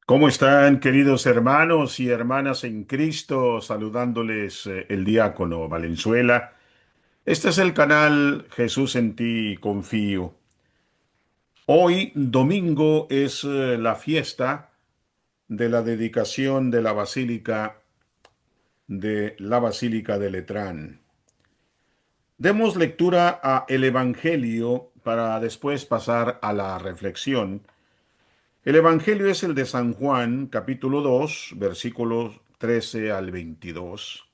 ¿Cómo están, queridos hermanos y hermanas en Cristo? Saludándoles el diácono Valenzuela. Este es el canal Jesús en ti confío. Hoy, domingo, es la fiesta de la dedicación de la Basílica de Letrán. Demos lectura a el Evangelio para después pasar a la reflexión. El Evangelio es el de San Juan, capítulo 2, versículos 13 al 22.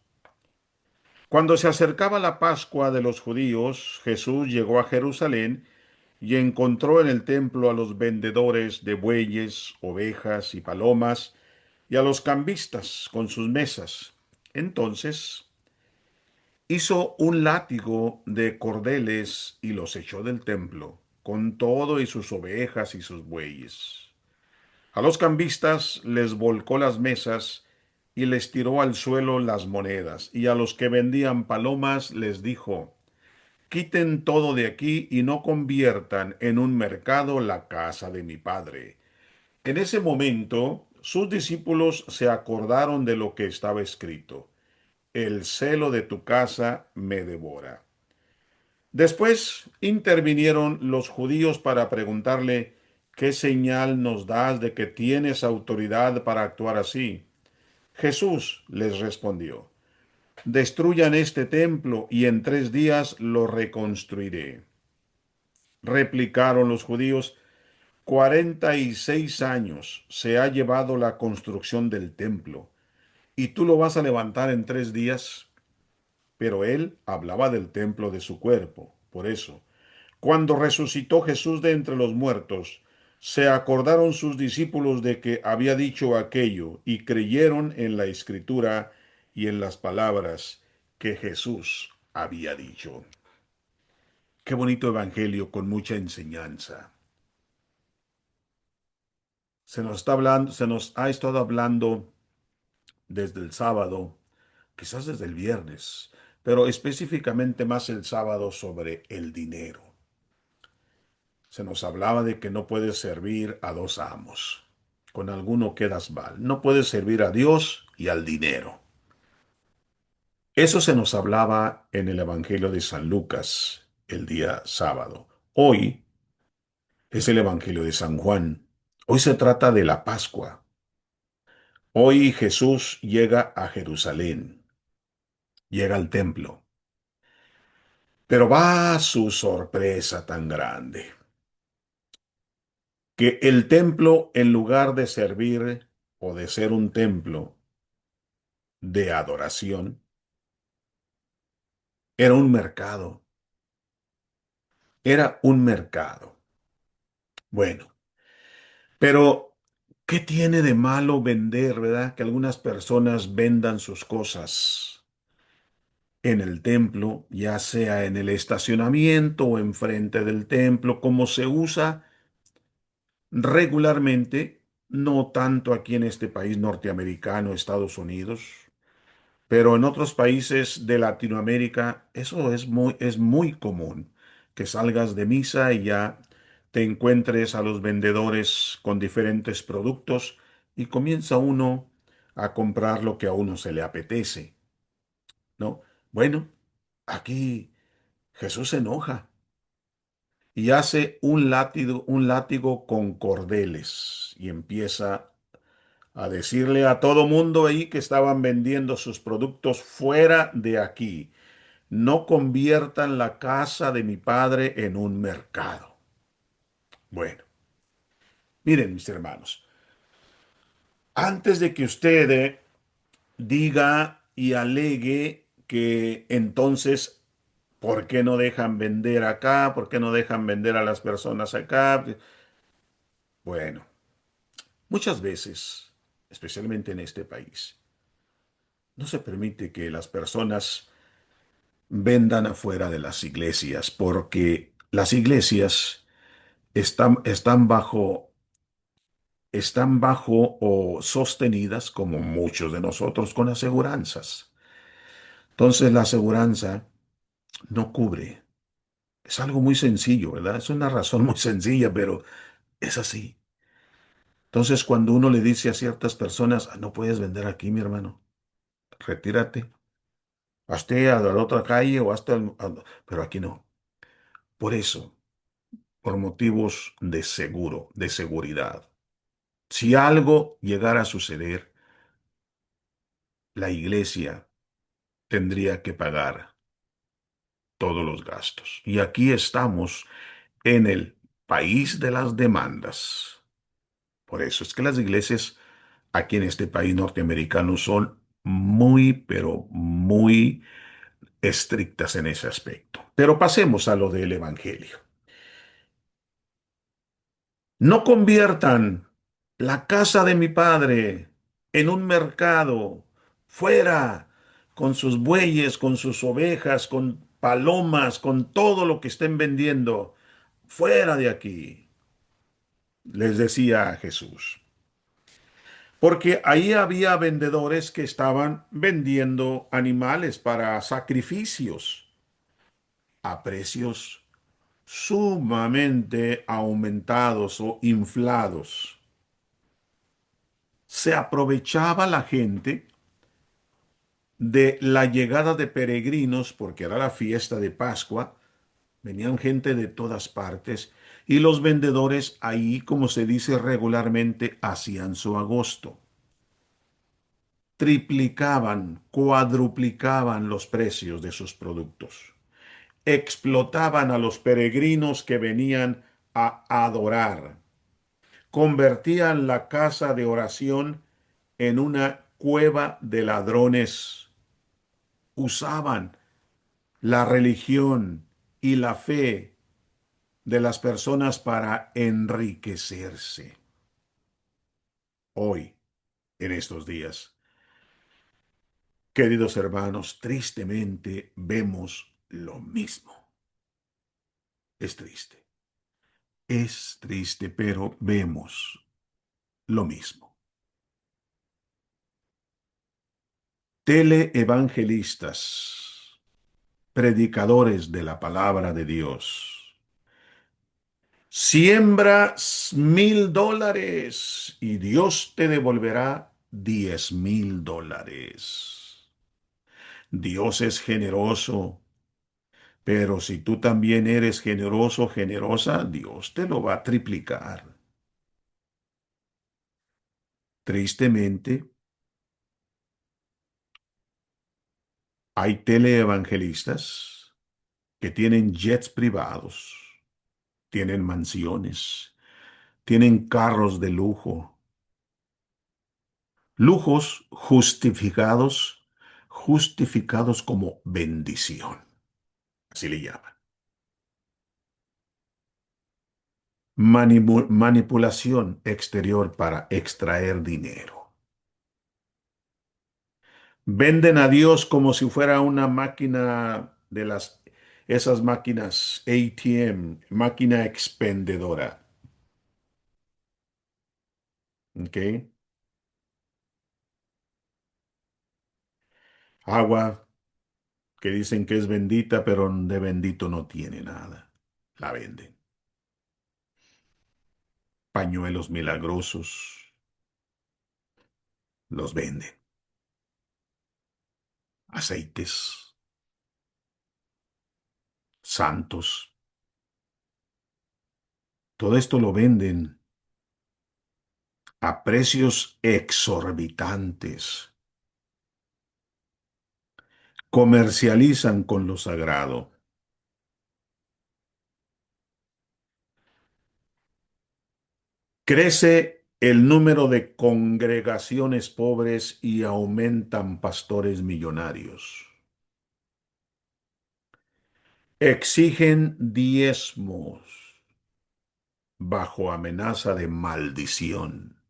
Cuando se acercaba la Pascua de los judíos, Jesús llegó a Jerusalén y encontró en el templo a los vendedores de bueyes, ovejas y palomas, y a los cambistas con sus mesas. Entonces hizo un látigo de cordeles y los echó del templo, con todo y sus ovejas y sus bueyes. A los cambistas les volcó las mesas y les tiró al suelo las monedas, y a los que vendían palomas les dijo: Quiten todo de aquí y no conviertan en un mercado la casa de mi padre. En ese momento, sus discípulos se acordaron de lo que estaba escrito: El celo de tu casa me devora. Después intervinieron los judíos para preguntarle: ¿Qué señal nos das de que tienes autoridad para actuar así? Jesús les respondió: Destruyan este templo y en 3 días lo reconstruiré. Replicaron los judíos: 46 años se ha llevado la construcción del templo, ¿y tú lo vas a levantar en 3 días? Pero él hablaba del templo de su cuerpo. Por eso, cuando resucitó Jesús de entre los muertos, se acordaron sus discípulos de que había dicho aquello y creyeron en la escritura y en las palabras que Jesús había dicho. Qué bonito evangelio con mucha enseñanza. Se nos ha estado hablando desde el sábado, quizás desde el viernes, pero específicamente más el sábado sobre el dinero. Se nos hablaba de que no puedes servir a dos amos. Con alguno quedas mal. No puedes servir a Dios y al dinero. Eso se nos hablaba en el Evangelio de San Lucas el día sábado. Hoy es el Evangelio de San Juan. Hoy se trata de la Pascua. Hoy Jesús llega a Jerusalén, llega al templo, pero va a su sorpresa tan grande, que el templo, en lugar de servir o de ser un templo de adoración, era un mercado, era un mercado. Bueno, pero ¿qué tiene de malo vender, verdad? Que algunas personas vendan sus cosas en el templo, ya sea en el estacionamiento o enfrente del templo, como se usa regularmente, no tanto aquí en este país norteamericano, Estados Unidos, pero en otros países de Latinoamérica eso es muy común, que salgas de misa y ya te encuentres a los vendedores con diferentes productos y comienza uno a comprar lo que a uno se le apetece, ¿no? Bueno, aquí Jesús se enoja y hace un látigo con cordeles y empieza a decirle a todo mundo ahí que estaban vendiendo sus productos: fuera de aquí. No conviertan la casa de mi padre en un mercado. Bueno, miren, mis hermanos, antes de que usted diga y alegue que entonces, ¿por qué no dejan vender acá? ¿Por qué no dejan vender a las personas acá? Bueno, muchas veces, especialmente en este país, no se permite que las personas vendan afuera de las iglesias, porque las iglesias están bajo o sostenidas, como muchos de nosotros, con aseguranzas. Entonces la aseguranza no cubre. Es algo muy sencillo, ¿verdad? Es una razón muy sencilla, pero es así. Entonces, cuando uno le dice a ciertas personas, "Ah, no puedes vender aquí, mi hermano, retírate, hazte a la otra calle o pero aquí no. Por eso, por motivos de seguro, de seguridad. Si algo llegara a suceder, la iglesia tendría que pagar todos los gastos. Y aquí estamos en el país de las demandas. Por eso es que las iglesias aquí en este país norteamericano son muy, pero muy estrictas en ese aspecto. Pero pasemos a lo del Evangelio. No conviertan la casa de mi padre en un mercado. Fuera, con sus bueyes, con sus ovejas, con palomas, con todo lo que estén vendiendo. Fuera de aquí, les decía Jesús. Porque ahí había vendedores que estaban vendiendo animales para sacrificios a precios sumamente aumentados o inflados. Se aprovechaba la gente de la llegada de peregrinos, porque era la fiesta de Pascua, venían gente de todas partes, y los vendedores ahí, como se dice regularmente, hacían su agosto. Triplicaban, cuadruplicaban los precios de sus productos. Explotaban a los peregrinos que venían a adorar. Convertían la casa de oración en una cueva de ladrones. Usaban la religión y la fe de las personas para enriquecerse. Hoy, en estos días, queridos hermanos, tristemente vemos lo mismo. Es triste. Es triste, pero vemos lo mismo. Teleevangelistas, predicadores de la palabra de Dios. Siembra $1,000 y Dios te devolverá $10,000. Dios es generoso, pero si tú también eres generoso, generosa, Dios te lo va a triplicar. Tristemente, hay teleevangelistas que tienen jets privados, tienen mansiones, tienen carros de lujo, lujos justificados como bendición, así le llaman. Manipulación exterior para extraer dinero. Venden a Dios como si fuera una máquina de esas máquinas ATM, máquina expendedora. ¿Ok? Agua que dicen que es bendita, pero de bendito no tiene nada. La venden. Pañuelos milagrosos, los venden. Aceites santos, todo esto lo venden a precios exorbitantes. Comercializan con lo sagrado. Crece el número de congregaciones pobres y aumentan pastores millonarios. Exigen diezmos bajo amenaza de maldición.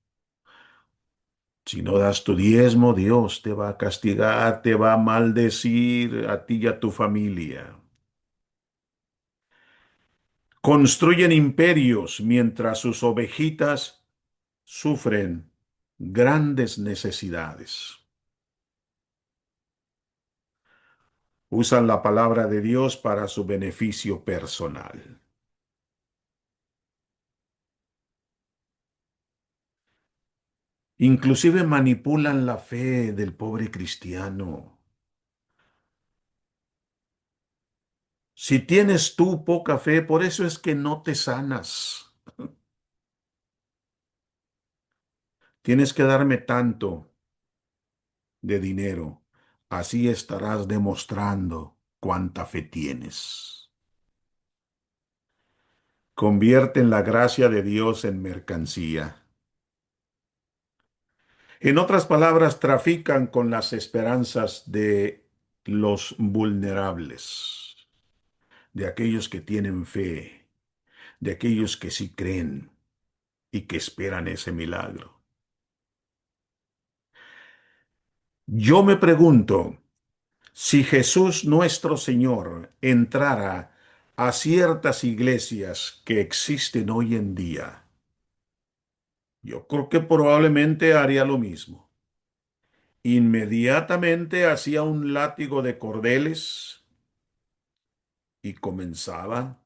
Si no das tu diezmo, Dios te va a castigar, te va a maldecir a ti y a tu familia. Construyen imperios mientras sus ovejitas sufren grandes necesidades. Usan la palabra de Dios para su beneficio personal. Inclusive manipulan la fe del pobre cristiano. Si tienes tú poca fe, por eso es que no te sanas. Tienes que darme tanto de dinero. Así estarás demostrando cuánta fe tienes. Convierten la gracia de Dios en mercancía. En otras palabras, trafican con las esperanzas de los vulnerables, de aquellos que tienen fe, de aquellos que sí creen y que esperan ese milagro. Yo me pregunto, si Jesús nuestro Señor entrara a ciertas iglesias que existen hoy en día, yo creo que probablemente haría lo mismo. Inmediatamente hacía un látigo de cordeles y comenzaba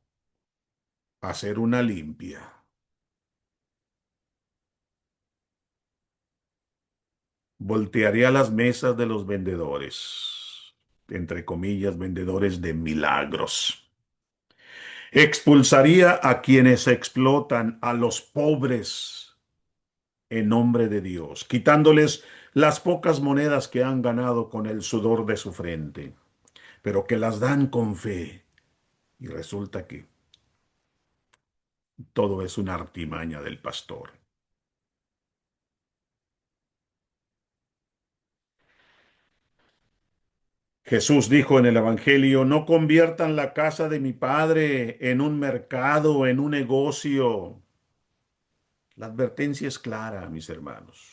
a hacer una limpia. Voltearía las mesas de los vendedores, entre comillas, vendedores de milagros. Expulsaría a quienes explotan a los pobres en nombre de Dios, quitándoles las pocas monedas que han ganado con el sudor de su frente, pero que las dan con fe. Y resulta que todo es una artimaña del pastor. Jesús dijo en el Evangelio, no conviertan la casa de mi padre en un mercado, en un negocio. La advertencia es clara, mis hermanos.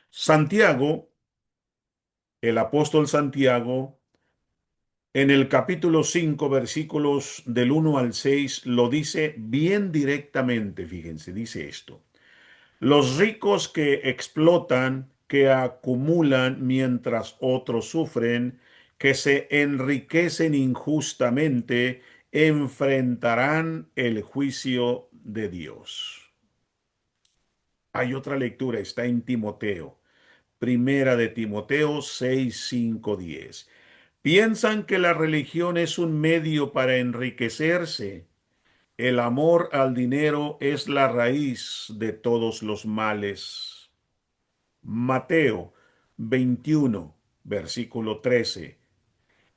Santiago, el apóstol Santiago, en el capítulo 5, versículos del 1 al 6, lo dice bien directamente, fíjense, dice esto. Los ricos que explotan, que acumulan mientras otros sufren, que se enriquecen injustamente, enfrentarán el juicio de Dios. Hay otra lectura, está en Timoteo. Primera de Timoteo 6, 5, 10. Piensan que la religión es un medio para enriquecerse. El amor al dinero es la raíz de todos los males. Mateo 21, versículo 13.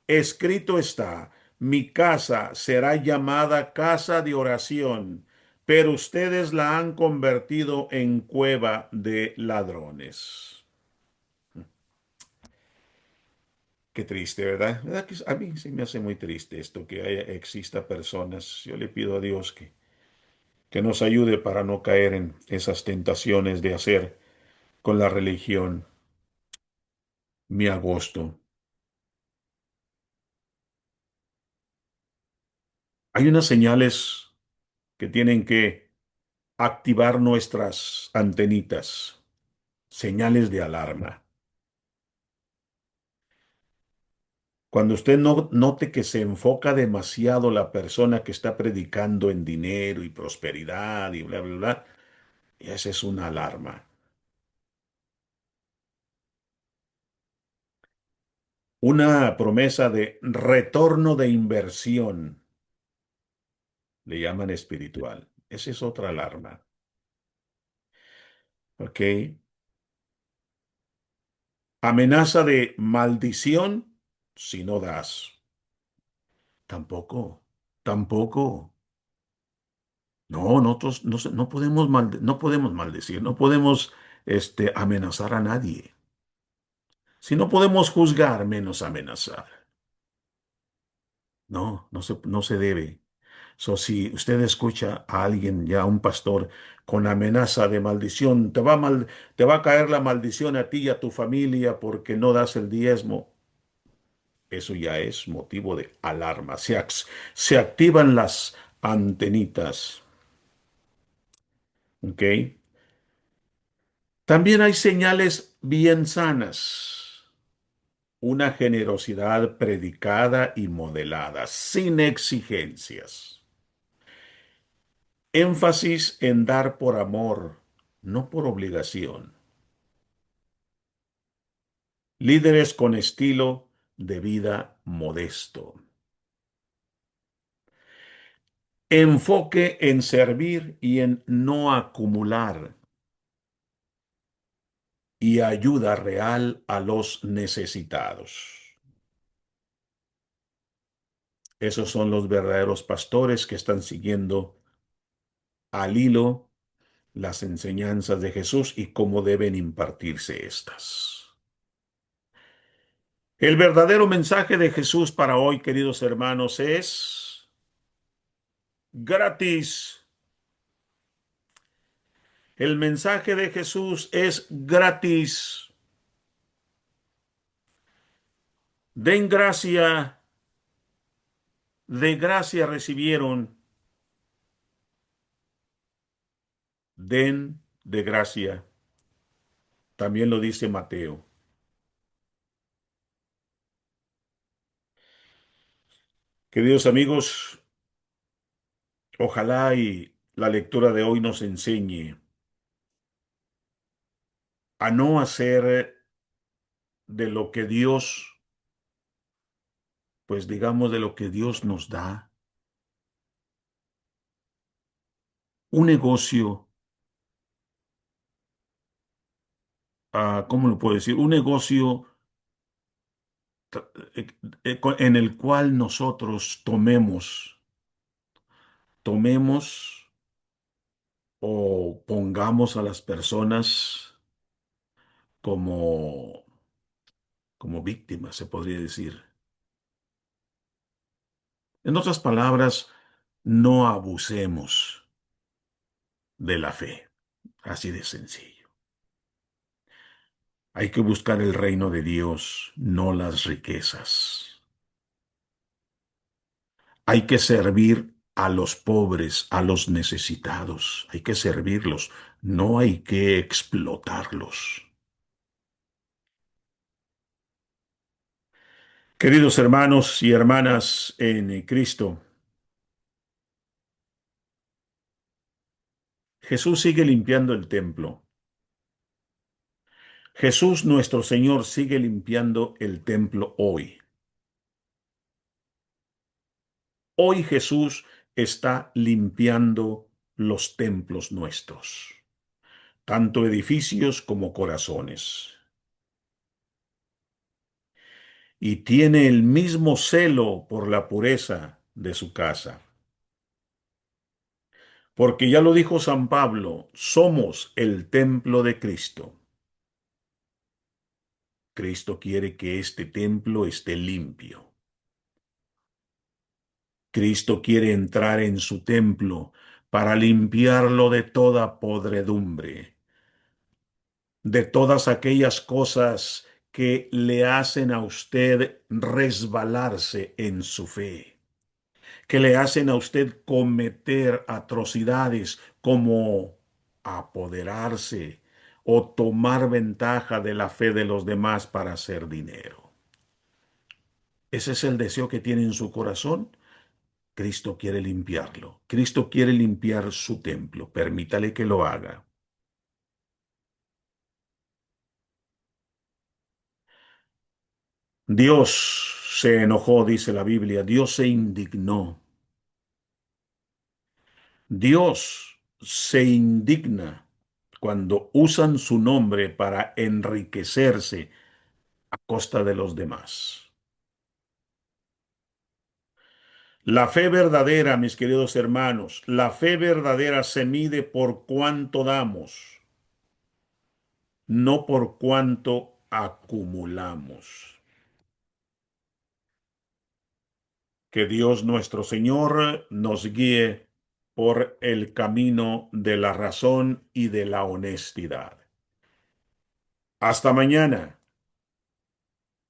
Escrito está, mi casa será llamada casa de oración, pero ustedes la han convertido en cueva de ladrones. Qué triste, ¿verdad? ¿Verdad que a mí se me hace muy triste esto, que exista personas. Yo le pido a Dios que nos ayude para no caer en esas tentaciones de hacer con la religión mi agosto. Hay unas señales que tienen que activar nuestras antenitas, señales de alarma. Cuando usted no note que se enfoca demasiado la persona que está predicando en dinero y prosperidad y bla, bla, bla, esa es una alarma. Una promesa de retorno de inversión, le llaman espiritual. Esa es otra alarma. ¿Ok? Amenaza de maldición si no das. Tampoco, tampoco. No, nosotros no podemos no podemos maldecir, no podemos amenazar a nadie. Si no podemos juzgar, menos amenazar. No, no se debe. So, si usted escucha a alguien, ya a un pastor, con amenaza de maldición, te va a caer la maldición a ti y a tu familia porque no das el diezmo. Eso ya es motivo de alarma. Se activan las antenitas. ¿Ok? También hay señales bien sanas. Una generosidad predicada y modelada, sin exigencias. Énfasis en dar por amor, no por obligación. Líderes con estilo de vida modesto. Enfoque en servir y en no acumular. Y ayuda real a los necesitados. Esos son los verdaderos pastores que están siguiendo al hilo las enseñanzas de Jesús y cómo deben impartirse estas. El verdadero mensaje de Jesús para hoy, queridos hermanos, es gratis. El mensaje de Jesús es gratis. Den gracia, de gracia recibieron, den de gracia. También lo dice Mateo. Queridos amigos, ojalá y la lectura de hoy nos enseñe a no hacer de lo que Dios, pues digamos de lo que Dios nos da, un negocio, ¿cómo lo puedo decir? Un negocio eh, en el cual nosotros tomemos o pongamos a las personas como, como víctimas, se podría decir. En otras palabras, no abusemos de la fe, así de sencillo. Hay que buscar el reino de Dios, no las riquezas. Hay que servir a los pobres, a los necesitados. Hay que servirlos, no hay que explotarlos. Queridos hermanos y hermanas en Cristo, Jesús sigue limpiando el templo. Jesús nuestro Señor sigue limpiando el templo hoy. Hoy Jesús está limpiando los templos nuestros, tanto edificios como corazones. Y tiene el mismo celo por la pureza de su casa. Porque ya lo dijo San Pablo, somos el templo de Cristo. Cristo quiere que este templo esté limpio. Cristo quiere entrar en su templo para limpiarlo de toda podredumbre, de todas aquellas cosas que le hacen a usted resbalarse en su fe, que le hacen a usted cometer atrocidades como apoderarse o tomar ventaja de la fe de los demás para hacer dinero. ¿Ese es el deseo que tiene en su corazón? Cristo quiere limpiarlo. Cristo quiere limpiar su templo. Permítale que lo haga. Dios se enojó, dice la Biblia. Dios se indignó. Dios se indigna cuando usan su nombre para enriquecerse a costa de los demás. La fe verdadera, mis queridos hermanos, la fe verdadera se mide por cuánto damos, no por cuánto acumulamos. Que Dios nuestro Señor nos guíe por el camino de la razón y de la honestidad. Hasta mañana.